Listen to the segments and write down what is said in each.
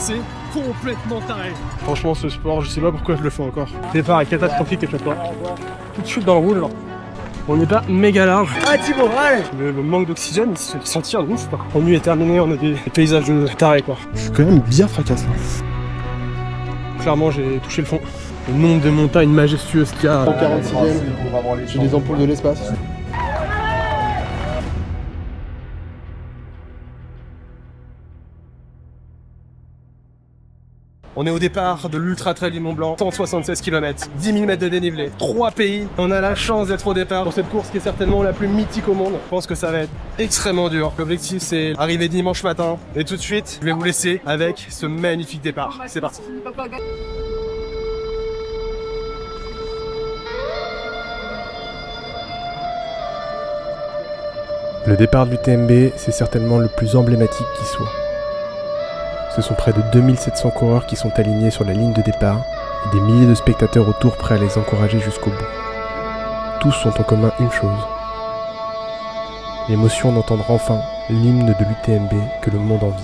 C'est complètement taré. Franchement, ce sport, je sais pas pourquoi je le fais encore. Départ est catastrophique à chaque fois. Tout de suite dans le rouge, là. On n'est pas méga large. Ah Thibaut, ouais. Le manque d'oxygène, il se fait sentir de ouf, quoi. La nuit est terminée, on a des paysages de taré, quoi. Je suis quand même bien fracassé. Clairement, j'ai touché le fond. Le nombre de montagnes majestueuses qu'il y a. Au 46e, j'ai des ampoules de l'espace. On est au départ de l'Ultra Trail du Mont Blanc, 176 km, 10 000 mètres de dénivelé, 3 pays. On a la chance d'être au départ pour cette course qui est certainement la plus mythique au monde. Je pense que ça va être extrêmement dur. L'objectif c'est arriver dimanche matin. Et tout de suite, je vais vous laisser avec ce magnifique départ. C'est parti. Le départ de l'UTMB, c'est certainement le plus emblématique qui soit. Ce sont près de 2700 coureurs qui sont alignés sur la ligne de départ et des milliers de spectateurs autour prêts à les encourager jusqu'au bout. Tous ont en commun une chose. L'émotion d'entendre enfin l'hymne de l'UTMB que le monde envie.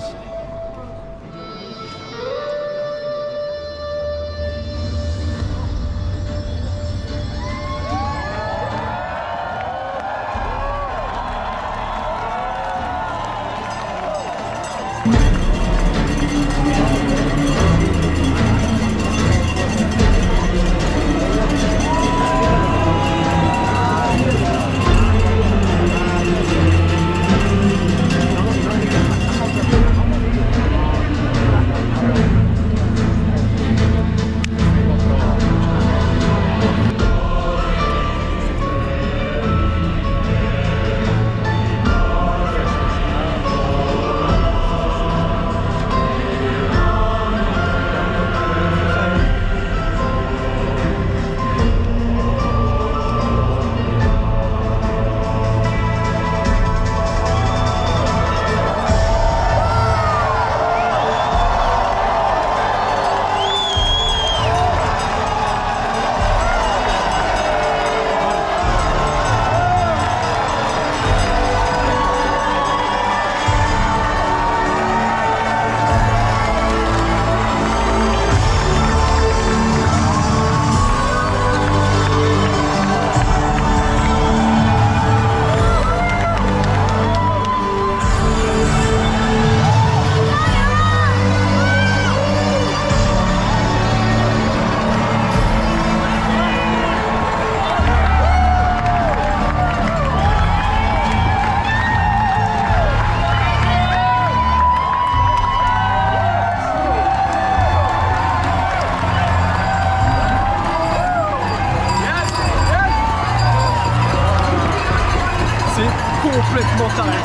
Complètement taré.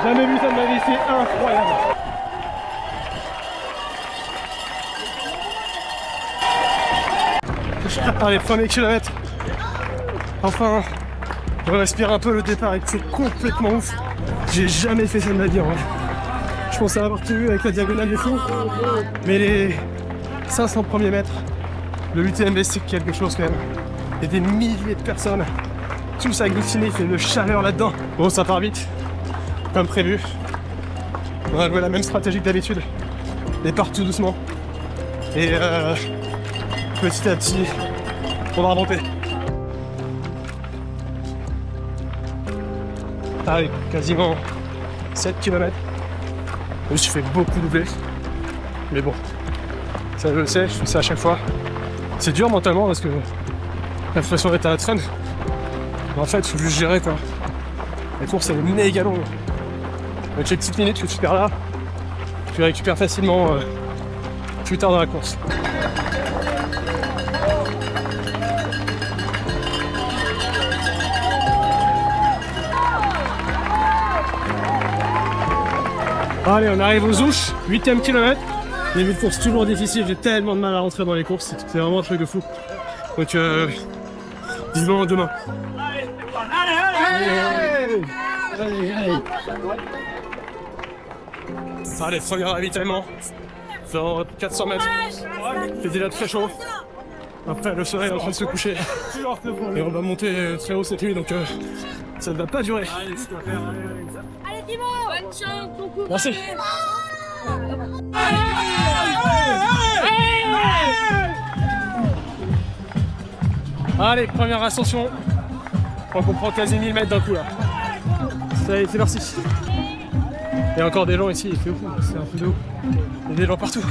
Jamais vu ça de ma vie, c'est incroyable. Je prépare les premiers kilomètres. Enfin, on respire un peu le départ et c'est complètement ouf. J'ai jamais fait ça de ma vie en vrai. Je pensais avoir tenu avec la diagonale des flots, mais les 500 premiers mètres, le UTMB c'est quelque chose quand même. Il y a des milliers de personnes, tous agglutinés, il fait une chaleur là-dedans. Bon, ça part vite. Comme prévu, on va jouer la même stratégie que d'habitude, mais partout doucement. Et petit à petit, on va remonter. Allez, quasiment 7 km. Je me suis fait beaucoup doubler. Mais bon, ça je le sais, je fais ça à chaque fois. C'est dur mentalement parce que la façon d'être à la traîne. En fait, il faut juste gérer quoi. La course elle est méga longue. Avec les petites minutes que tu perds là, tu les récupères facilement plus tard dans la course. Allez, on arrive aux Ouches, 8ème kilomètre. Début de course toujours difficile, j'ai tellement de mal à rentrer dans les courses, c'est vraiment un truc de fou. Donc vivement demain. Allez, premier ravitaillement. Dans 400 mètres. C'est déjà très chaud. Après, le soleil est en train de se coucher. Et on va monter très haut cette nuit, donc ça ne va pas durer. Allez Thibaut, bonne chance, ton coup. Merci. Allez, première ascension. Je crois qu'on prend quasi 1000 mètres d'un coup là. Ça y est, c'est parti. Il y a encore des gens ici, il fait fou, c'est un peu de ouf. Il y a des gens partout.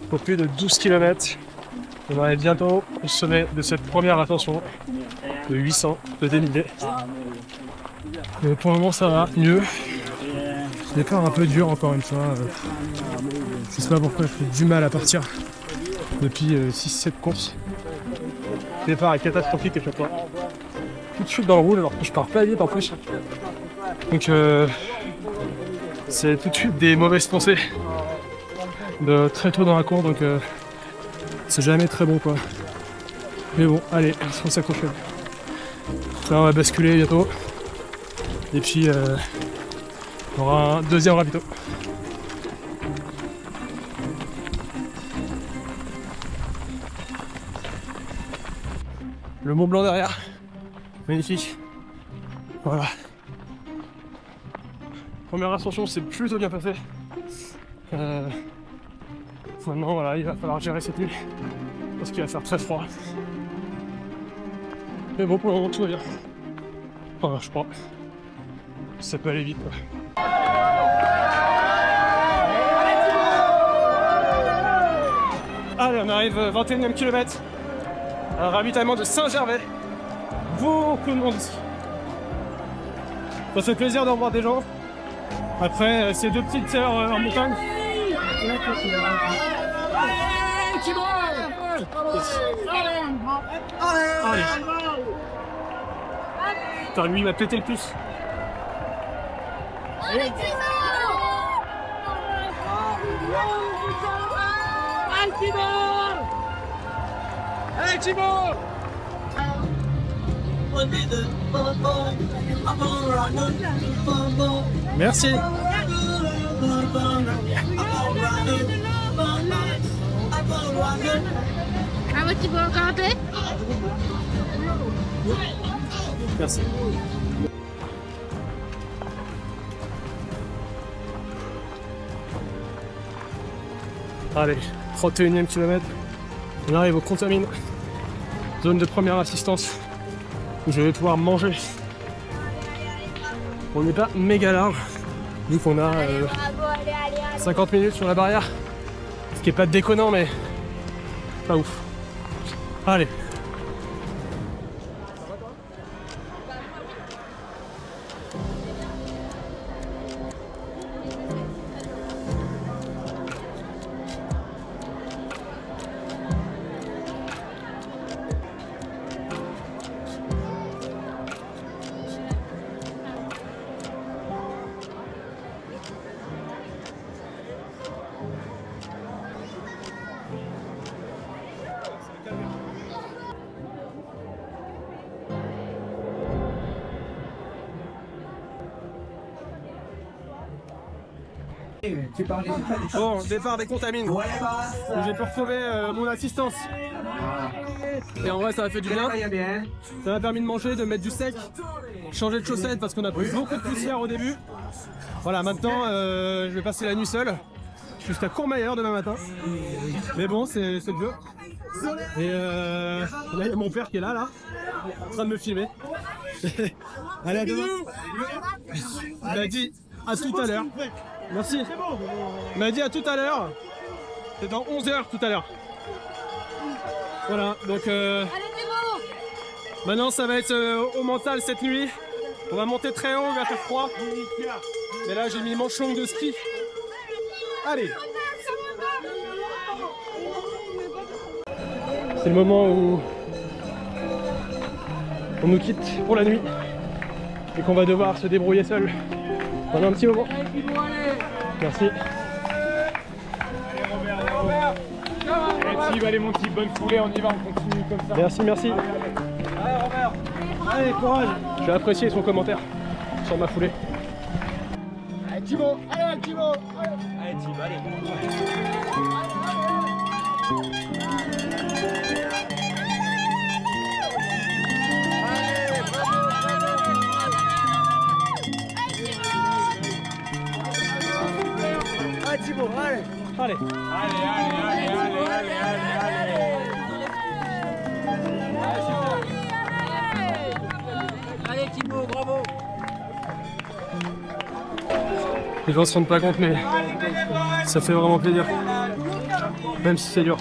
Pour plus de 12 km, on arrive bientôt au sommet de cette première ascension de 800 de dénivelé. Mais pour le moment ça va mieux. Le départ un peu dur encore une fois. Je sais pas pourquoi je fais du mal à partir depuis 6-7 courses. Le départ est catastrophique à chaque fois. Tout de suite dans le roule alors que je pars pas vite en plus. Donc c'est tout de suite des mauvaises pensées. De très tôt dans la course, donc c'est jamais très bon quoi. Mais bon, allez, on s'accroche. Là on va basculer bientôt. Et puis on aura un deuxième ravito. Le Mont Blanc derrière, magnifique. Voilà. Première ascension, c'est plutôt bien passé. Maintenant, voilà, il va falloir gérer cette nuit parce qu'il va faire très froid. Mais bon, pour le moment, tout va bien. Enfin, je crois. Ça peut aller vite, quoi. Allez, on arrive 21ème kilomètre. Un ravitaillement de Saint-Gervais. Beaucoup de monde ici. Ça fait plaisir de revoir des gens. Après, ces deux petites heures en montagne. Allez. Putain, lui il m'a pété le plus. Allez Thibaut. Merci. Bravo Thibaut, encore un peu. Merci. Allez, 31ème kilomètre. On arrive au Contamine. Zone de première assistance où je vais pouvoir manger. On n'est pas méga large, vu qu'on a 50 minutes sur la barrière. Ce qui est pas déconnant, mais pas ouf. Allez. Bon, départ des Contamines. J'ai pu retrouver mon assistance. Et en vrai, ça m'a fait du bien. Ça m'a permis de manger, de mettre du sec, changer de chaussettes parce qu'on a pris beaucoup de poussière au début. Voilà, maintenant je vais passer la nuit seul jusqu'à Courmayeur demain matin. Mais bon, c'est le jeu. Et là, il y a mon père qui est là, en train de me filmer. Allez, à demain. Il m'a dit à tout à l'heure. Merci. Il m'a dit à tout à l'heure. C'est dans 11 h tout à l'heure. Voilà, donc maintenant ça va être au mental cette nuit. On va monter très haut, il va faire froid. Mais là, j'ai mis mon manche longue de ski. Allez. C'est le moment où on nous quitte pour la nuit et qu'on va devoir se débrouiller seul pendant un petit moment. Merci. Allez, allez mon petit, bonne foulée, on y va, on continue comme ça. Merci, merci. Allez Robert. Allez, courage. J'ai apprécié son commentaire sur ma foulée. Allez Thibaut, allez Thibaut. Allez Thibaut, allez. Allez Thibaut, allez. Allez. Allez Thibaut, bravo. Les gens se rendent pas compte, mais ça fait vraiment plaisir. Même si c'est dur.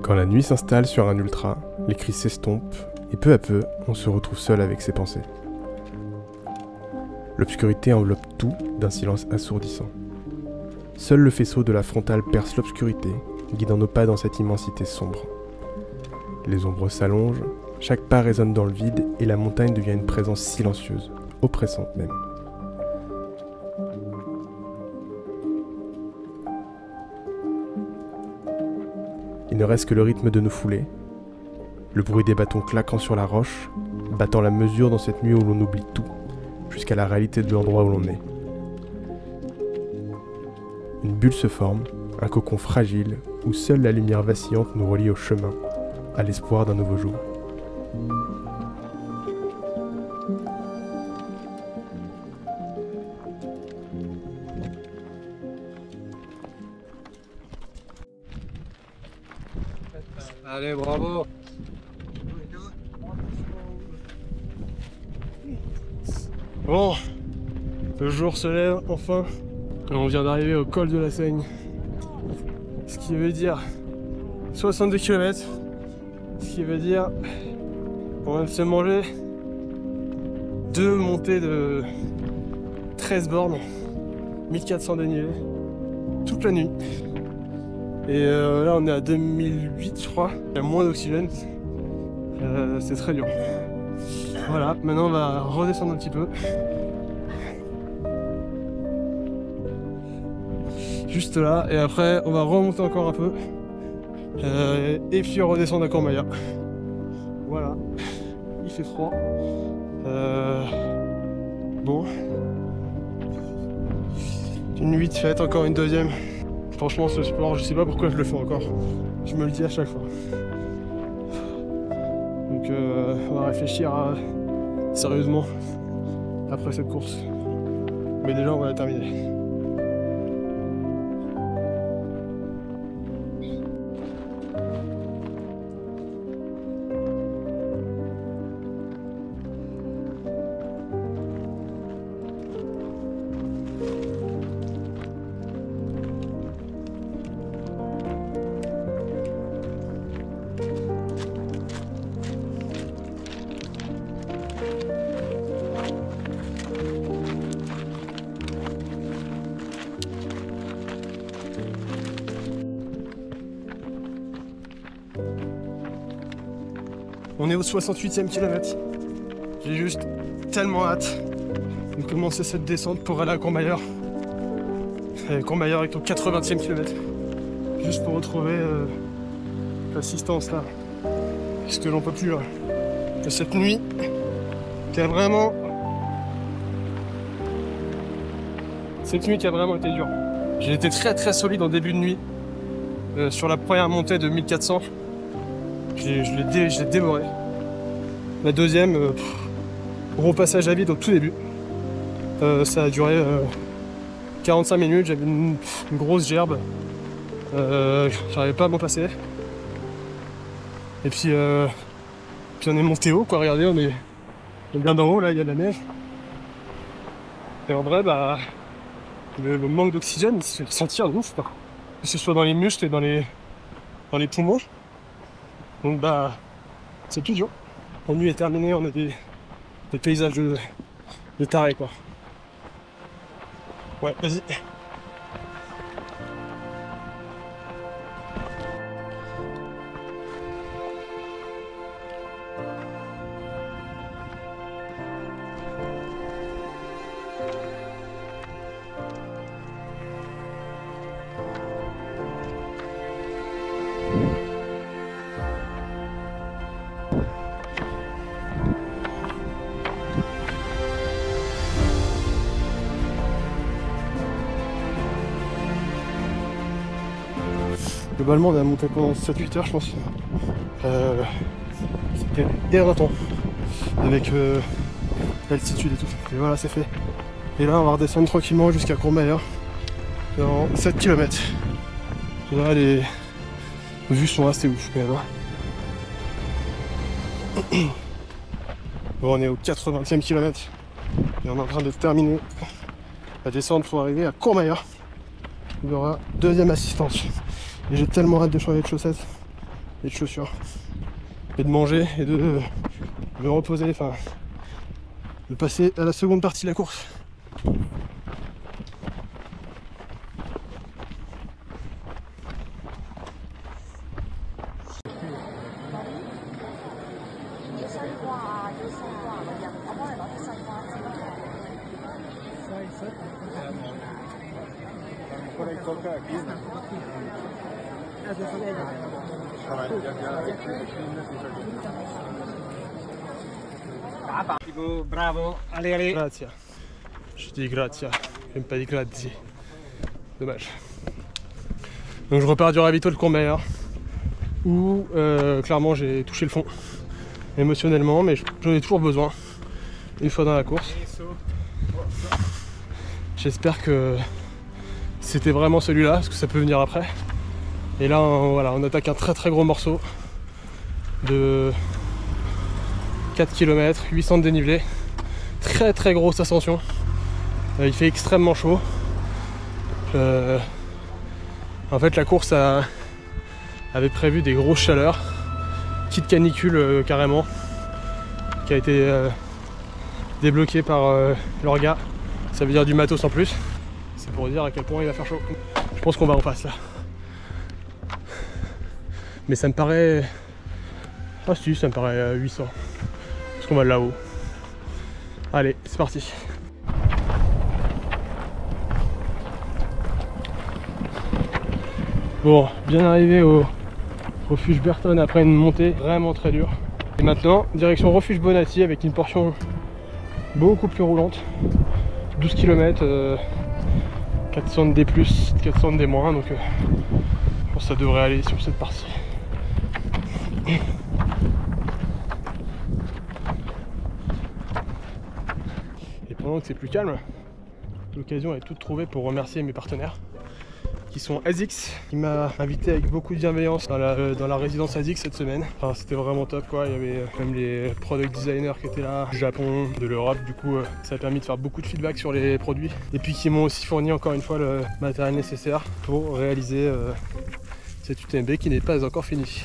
Quand la nuit s'installe sur un ultra, les cris s'estompent et peu à peu, on se retrouve seul avec ses pensées. L'obscurité enveloppe tout d'un silence assourdissant. Seul le faisceau de la frontale perce l'obscurité, guidant nos pas dans cette immensité sombre. Les ombres s'allongent, chaque pas résonne dans le vide et la montagne devient une présence silencieuse, oppressante même. Il ne reste que le rythme de nos foulées, le bruit des bâtons claquant sur la roche, battant la mesure dans cette nuit où l'on oublie tout, jusqu'à la réalité de l'endroit où l'on est. Une bulle se forme, un cocon fragile, où seule la lumière vacillante nous relie au chemin, à l'espoir d'un nouveau jour. Allez, bravo. Bon, le jour se lève enfin. Et on vient d'arriver au col de la Seigne. Ce qui veut dire 62 km. Ce qui veut dire on va se manger 2 montées de 13 bornes, 1400 dénivelés, toute la nuit. Et là on est à 2008 je crois, il y a moins d'oxygène, c'est très dur. Voilà, maintenant on va redescendre un petit peu. Juste là, et après on va remonter encore un peu. Et puis redescendre à Courmayeur. Voilà, il fait froid. Bon. Une nuit de fête, encore une deuxième. Franchement ce sport, je sais pas pourquoi je le fais encore. Je me le dis à chaque fois. Donc on va réfléchir sérieusement après cette course. Mais déjà on va la terminer. On est au 68e kilomètre. J'ai juste tellement hâte de commencer cette descente pour aller à Courmayeur. Courmayeur est au 80e kilomètre. Juste pour retrouver l'assistance là. Parce que j'en peux plus là. De cette nuit qui a vraiment... Cette nuit qui a vraiment été dure. J'ai été très solide en début de nuit. Sur la première montée de 1400. Je l'ai dévoré. La deuxième, gros passage à vide au tout début. Ça a duré 45 minutes, j'avais une grosse gerbe. J'arrivais pas à m'en passer. Et puis on est monté haut, quoi. Regardez, on est bien d'en haut, là, il y a de la neige. Et en vrai, bah, le manque d'oxygène, il se fait sentir de ouf, quoi. Que ce soit dans les muscles et dans dans les poumons. Donc bah c'est tout dur. La nuit est terminée, on a des paysages de taré quoi. Ouais, vas-y. Globalement on a monté pendant 7-8 heures je pense. C'était éreintant avec l'altitude et tout. Et voilà c'est fait. Et là on va redescendre tranquillement jusqu'à Courmayeur dans 7 km. Là les vues sont assez ouf quand même. Bon, on est au 80e kilomètre et on est en train de terminer la descente pour arriver à Courmayeur. Il y aura deuxième assistance. Et j'ai tellement hâte de changer de chaussettes et de chaussures. Et de manger et de me reposer, enfin de passer à la seconde partie de la course. Bravo, allez, allez. Grazie. Je dis grazie, je n'ai pas dit grazie. Dommage. Donc je repars du ravito de Courmayeur où clairement j'ai touché le fond émotionnellement, mais j'en ai toujours besoin une fois dans la course. J'espère que c'était vraiment celui-là, parce que ça peut venir après. Et là voilà, on attaque un très gros morceau de 4 km, 800 de dénivelé, très grosse ascension. Il fait extrêmement chaud. En fait la course avait prévu des grosses chaleurs, petite canicule carrément, qui a été débloquée par l'orga. Ça veut dire du matos en plus. C'est pour dire à quel point il va faire chaud. Je pense qu'on va en face là. Mais ça me paraît... Ah si, ça me paraît 800. Parce qu'on va là-haut. Allez, c'est parti. Bon, bien arrivé au refuge Berton après une montée vraiment très dure. Et maintenant, direction refuge Bonatti avec une portion beaucoup plus roulante. 12 km, 400 de D+, 400 de D-, donc je pense que ça devrait aller sur cette partie. Et pendant que c'est plus calme, l'occasion est toute trouvée pour remercier mes partenaires qui sont ASICS, qui m'a invité avec beaucoup de bienveillance dans la résidence ASICS cette semaine. Enfin, c'était vraiment top quoi, il y avait même les product designers qui étaient là, du Japon, de l'Europe, du coup ça a permis de faire beaucoup de feedback sur les produits. Et puis qui m'ont aussi fourni encore une fois le matériel nécessaire pour réaliser cette UTMB qui n'est pas encore finie.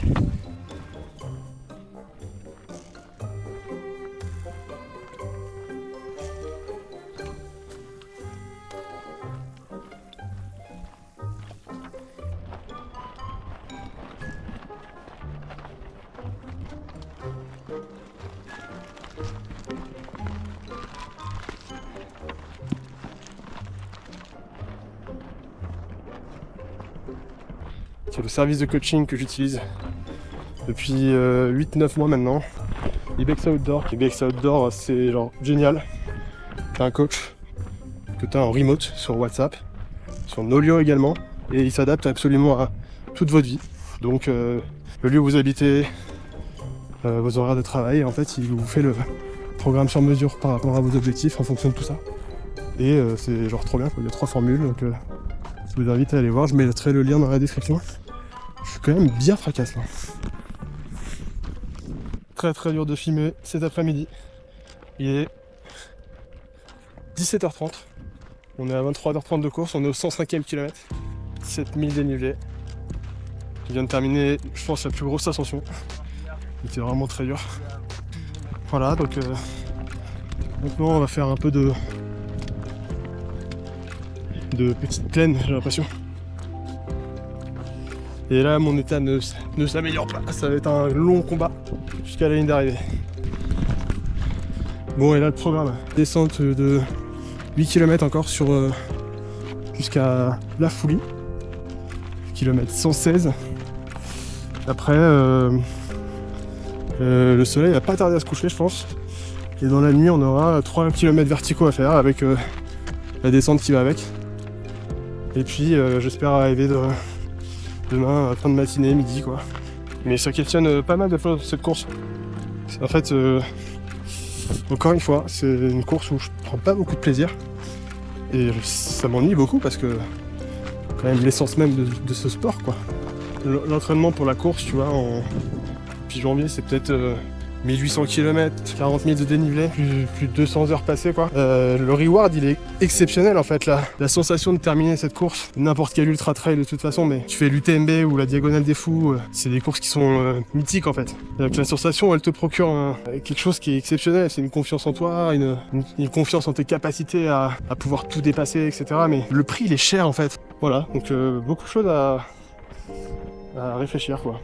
C'est le service de coaching que j'utilise depuis 8-9 mois maintenant. Ibex Outdoor. Ibex Outdoor, c'est genre génial. T'as un coach que t'as en remote sur WhatsApp, sur Nolio également, et il s'adapte absolument à toute votre vie. Donc le lieu où vous habitez, vos horaires de travail, en fait il vous fait le programme sur mesure par rapport à vos objectifs en fonction de tout ça. Et c'est genre trop bien quoi. Il y a 3 formules, donc je vous invite à aller voir, je mettrai le lien dans la description. Je suis quand même bien fracasse là. Très dur de filmer cet après-midi. Il est 17h30. On est à 23h30 de course, on est au 105e kilomètre. 7000 dénivelés. Il vient de terminer, je pense, la plus grosse ascension. Il était vraiment très dur. Voilà, donc maintenant on va faire un peu de petite plaine, j'ai l'impression. Et là, mon état ne s'améliore pas. Ça va être un long combat jusqu'à la ligne d'arrivée. Bon, et là, le programme. Descente de 8 km encore sur jusqu'à La Foulie. Kilomètre 116. Après, le soleil va pas tarder à se coucher, je pense. Et dans la nuit, on aura 3 km verticaux à faire avec la descente qui va avec. Et puis, j'espère arriver demain, fin de matinée, midi, quoi. Mais ça questionne pas mal de fois cette course. En fait, encore une fois, c'est une course où je prends pas beaucoup de plaisir. Et ça m'ennuie beaucoup parce que quand même l'essence même de ce sport, quoi. L'entraînement pour la course, tu vois, depuis janvier, c'est peut-être 1800 km, 40 000 de dénivelé, plus de 200 heures passées, quoi. Le reward, il est exceptionnel, en fait, la sensation de terminer cette course. N'importe quel ultra trail de toute façon, mais tu fais l'UTMB ou la Diagonale des Fous, c'est des courses qui sont mythiques, en fait. Donc la sensation, elle te procure quelque chose qui est exceptionnel. C'est une confiance en toi, une confiance en tes capacités à pouvoir tout dépasser, etc. Mais le prix, il est cher, en fait. Voilà, donc beaucoup de choses à réfléchir, quoi.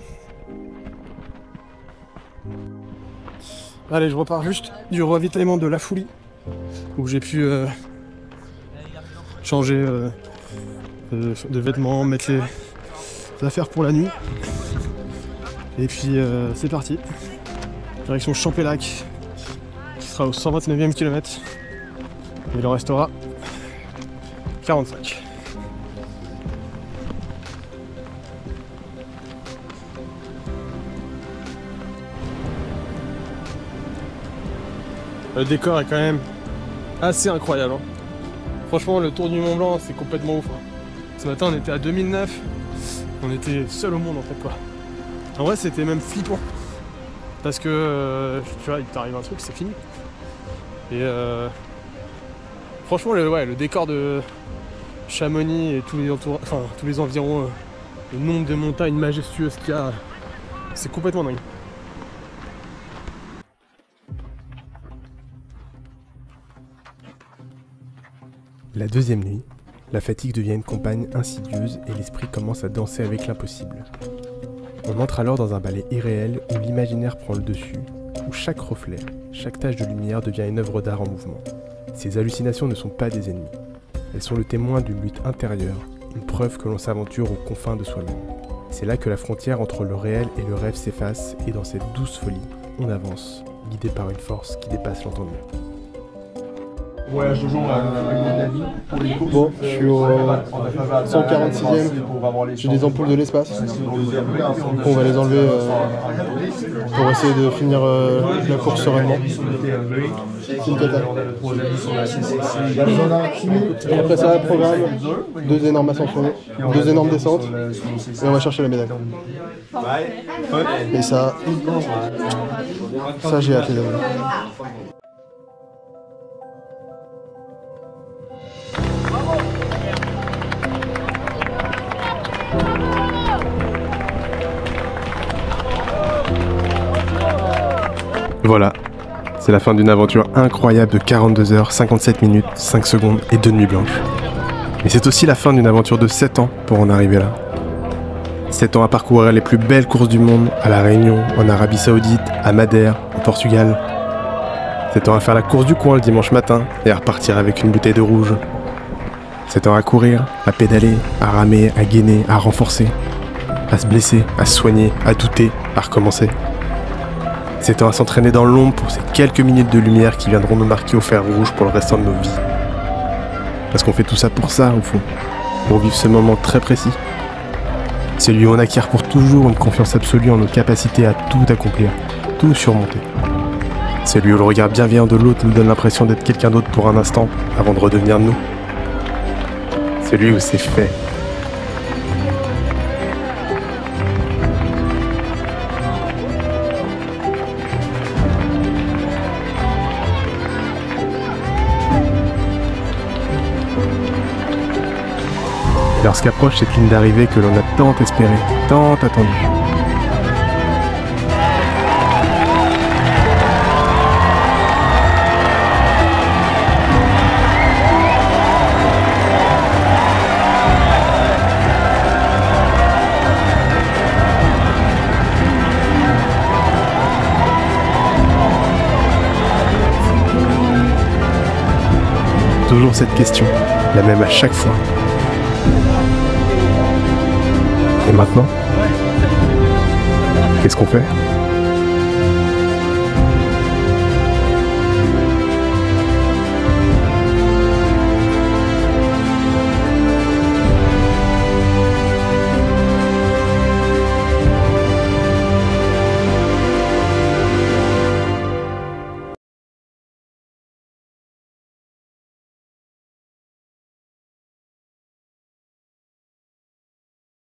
Allez, je repars juste du ravitaillement de La Foulie, où j'ai pu changer de vêtements, mettre les affaires pour la nuit. Et puis c'est parti. Direction Champellac, qui sera au 129e kilomètre. Il en restera 45. Le décor est quand même assez incroyable. Hein. Franchement, le Tour du Mont Blanc, c'est complètement ouf. Hein. Ce matin, on était à 2009. On était seul au monde, en fait, quoi. En vrai, c'était même flippant. Parce que, tu vois, il t'arrive un truc, c'est fini. Et franchement, le décor de Chamonix et tous les environs, le nombre de montagnes majestueuses qu'il y a, c'est complètement dingue. La deuxième nuit, la fatigue devient une compagne insidieuse et l'esprit commence à danser avec l'impossible. On entre alors dans un ballet irréel où l'imaginaire prend le dessus, où chaque reflet, chaque tache de lumière devient une œuvre d'art en mouvement. Ces hallucinations ne sont pas des ennemis. Elles sont le témoin d'une lutte intérieure, une preuve que l'on s'aventure aux confins de soi-même. C'est là que la frontière entre le réel et le rêve s'efface et dans cette douce folie, on avance, guidé par une force qui dépasse l'entendement. Voyage de jour de la vie pour les courses. Bon, je suis au 146e. J'ai des ampoules de l'espace. On va les enlever pour essayer de finir la course sereinement. C'est une cata. Après ça, programme, 2 énormes ascensions, 2 énormes descentes, et on va chercher la médaille. Et ça j'ai hâte, les amis. Voilà, c'est la fin d'une aventure incroyable de 42 heures, 57 minutes, 5 secondes et 2 nuits blanches. Mais c'est aussi la fin d'une aventure de 7 ans pour en arriver là. 7 ans à parcourir les plus belles courses du monde, à La Réunion, en Arabie Saoudite, à Madère, au Portugal. 7 ans à faire la course du coin le dimanche matin et à repartir avec une bouteille de rouge. 7 ans à courir, à pédaler, à ramer, à gainer, à renforcer, à se blesser, à se soigner, à douter, à recommencer. 7 ans à s'entraîner dans l'ombre pour ces quelques minutes de lumière qui viendront nous marquer au fer rouge pour le restant de nos vies. Parce qu'on fait tout ça pour ça, au fond. Pour vivre ce moment très précis. Celui où on acquiert pour toujours une confiance absolue en nos capacités à tout accomplir, tout surmonter. Celui où le regard bienveillant de l'autre nous donne l'impression d'être quelqu'un d'autre pour un instant, avant de redevenir nous. Celui où c'est fait. Lorsqu'approche cette ligne d'arrivée que l'on a tant espéré, tant attendu. Toujours cette question, la même à chaque fois. Et maintenant, qu'est-ce qu'on fait ?